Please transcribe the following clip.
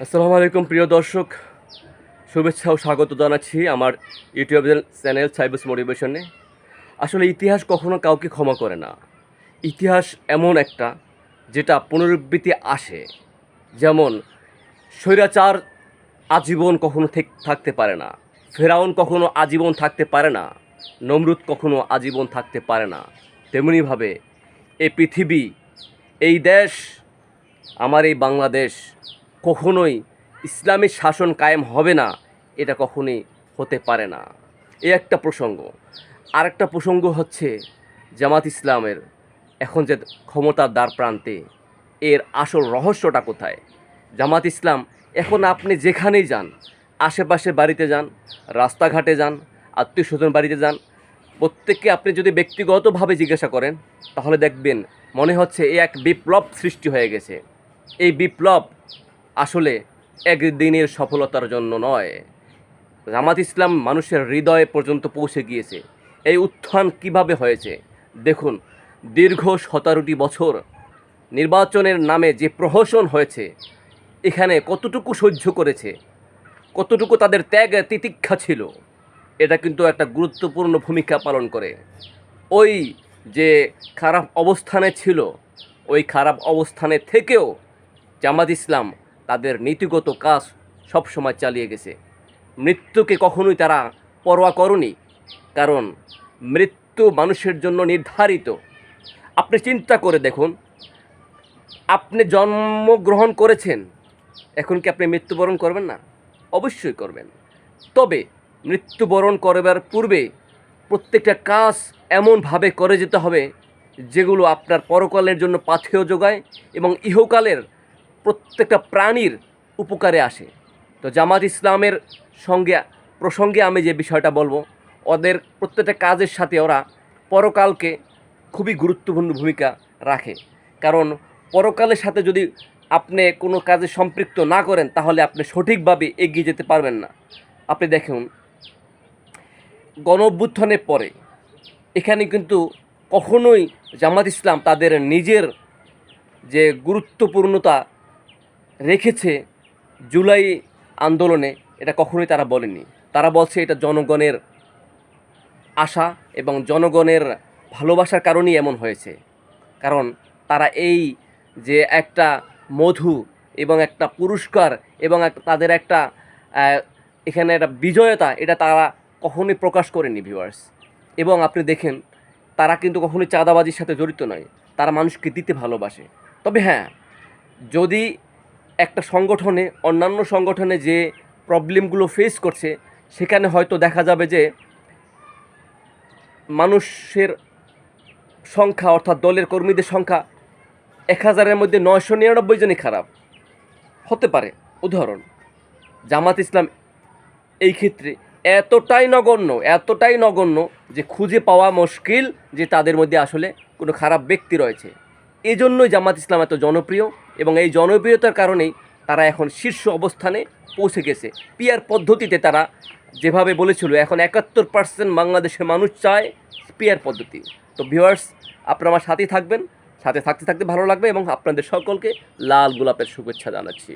আসসালামু আলাইকুম প্রিয় দর্শক, শুভেচ্ছা ও স্বাগত জানাচ্ছি আমার ইউটিউব চ্যানেল সাইবস মোটিভেশনে। আসলে ইতিহাস কখনো কাউকে ক্ষমা করে না। ইতিহাস এমন একটা যেটা পুনরাবৃত্তি আসে। যেমন স্বৈরাচার আজীবন কখনো থাকতে পারে না, ফেরাউন কখনো আজীবন থাকতে পারে না, নমরুদ কখনো আজীবন থাকতে পারে না। তেমনিভাবে এই পৃথিবী, এই দেশ, আমার এই বাংলাদেশ কখনোই ইসলামী শাসন কায়েম হবে না, এটা কখনোই হতে পারে না। এই একটা প্রসঙ্গ। আরেকটা প্রসঙ্গ হচ্ছে জামাত ইসলামের এখন যে ক্ষমতার দ্বার প্রান্তে, এর আসল রহস্যটা কোথায়? জামাত ইসলাম এখন আপনি যেখানেই যান, আশেপাশে বাড়িতে যান, রাস্তাঘাটে যান, আত্মীয় স্বজন বাড়িতে যান, প্রত্যেককে আপনি যদি ব্যক্তিগতভাবে জিজ্ঞাসা করেন তাহলে দেখবেন মনে হচ্ছে এক বিপ্লব সৃষ্টি হয়ে গেছে। এই বিপ্লব আসলে একদিনের সফলতার জন্য নয়। জামাত ইসলাম মানুষের হৃদয়ে পর্যন্ত পৌঁছে গিয়েছে। এই উত্থান কিভাবে হয়েছে দেখুন। দীর্ঘ 17টি বছর নির্বাচনের নামে যে প্রহসন হয়েছে, এখানে কতটুকু সহ্য করেছে, কতটুকু তাদের ত্যাগ তিতিক্ষা ছিল, এটা কিন্তু একটা গুরুত্বপূর্ণ ভূমিকা পালন করে। ওই যে খারাপ অবস্থানে ছিল, ওই খারাপ অবস্থানে থেকেও জামাত ইসলাম তাদের নীতিগত কাজ সবসময় চালিয়ে গেছে। মৃত্যুকে কখনোই তারা পরোয়া করেনি, কারণ মৃত্যু মানুষের জন্য নির্ধারিত। আপনি চিন্তা করে দেখুন, আপনি জন্মগ্রহণ করেছেন, এখন কি আপনি মৃত্যুবরণ করবেন না? অবশ্যই করবেন। তবে মৃত্যুবরণ করবার পূর্বে প্রত্যেকটা কাজ এমনভাবে করে যেতে হবে যেগুলো আপনার পরকালের জন্য পাথেয় যোগায় এবং ইহকালের প্রত্যেকটা প্রাণীর উপকারে আসে। তো জামাত ইসলামের প্রসঙ্গে আমি যে বিষয়টা বলবো, ওদের প্রত্যেকটা কাজের সাথে ওরা পরকালকে খুবই গুরুত্বপূর্ণ ভূমিকা রাখে। কারণ পরকালের সাথে যদি আপনি কোনো কাজে সম্পৃক্ত না করেন তাহলে আপনি সঠিকভাবে এগিয়ে যেতে পারবেন না। আপনি দেখুন, গণ-অভ্যুত্থানের পরে এখানে কিন্তু কখনোই জামাত ইসলাম তাদের নিজের যে গুরুত্বপূর্ণতা রেখেছে জুলাই আন্দোলনে, এটা কখনোই তারা বলেনি। তারা বলছে এটা জনগণের আশা এবং জনগণের ভালোবাসার কারণেই এমন হয়েছে। কারণ তারা এই যে একটা মধু এবং একটা পুরস্কার এবং তাদের একটা এখানে একটা বিজয়তা, এটা তারা কখনোই প্রকাশ করেনি ভিউয়ার্স। এবং আপনি দেখেন, তারা কিন্তু কখনোই চাঁদাবাজির সাথে জড়িত নয়, তারা মানুষকে দিতে ভালোবাসে। তবে হ্যাঁ, যদি একটা সংগঠনে অন্যান্য সংগঠনে যে প্রবলেমগুলো ফেস করছে, সেখানে হয়তো দেখা যাবে যে মানুষের সংখ্যা, অর্থাৎ দলের কর্মীদের সংখ্যা 1000-এর মধ্যে 999 জনই খারাপ হতে পারে। উদাহরণ, জামাত ইসলাম এই ক্ষেত্রে এতটাই নগণ্য যে খুঁজে পাওয়া মুশকিল যে তাদের মধ্যে আসলে কোনো খারাপ ব্যক্তি রয়েছে। এই জন্যই জামাত ইসলাম এত জনপ্রিয় এবং এই জনপ্রিয়তার কারণেই তারা এখন শীর্ষ অবস্থানে পৌঁছে গেছে। পিআর পদ্ধতিতে তারা যেভাবে বলেছিল, এখন 71% বাংলাদেশের মানুষ চায় পিআর পদ্ধতি। তো ভিউয়ার্স, আপনারা আমার সাথেই থাকবেন, সাথে থাকতে থাকতে ভালো লাগবে এবং আপনাদের সকলকে লাল গোলাপের শুভেচ্ছা জানাচ্ছি।